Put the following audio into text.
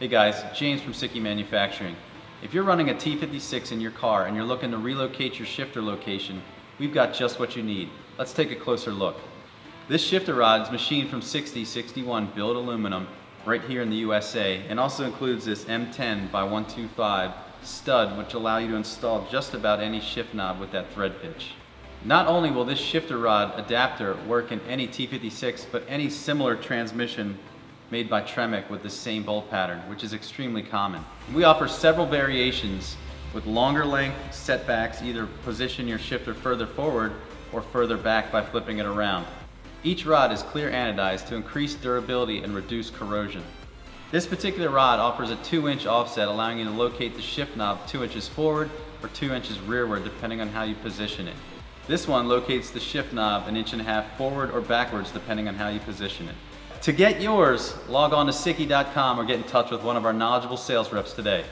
Hey guys, James from Sikky Manufacturing. If you're running a T56 in your car and you're looking to relocate your shifter location, we've got just what you need. Let's take a closer look. This shifter rod is machined from 6061 billet aluminum right here in the USA, and also includes this M10 by 125 stud, which allow you to install just about any shift knob with that thread pitch. Not only will this shifter rod adapter work in any T56, but any similar transmission made by Tremec with the same bolt pattern, which is extremely common. We offer several variations with longer length setbacks, either position your shifter further forward or further back by flipping it around. Each rod is clear anodized to increase durability and reduce corrosion. This particular rod offers a 2-inch offset, allowing you to locate the shift knob 2 inches forward or 2 inches rearward, depending on how you position it. This one locates the shift knob 1.5 inches forward or backwards, depending on how you position it. To get yours, log on to Sikky.com or get in touch with one of our knowledgeable sales reps today.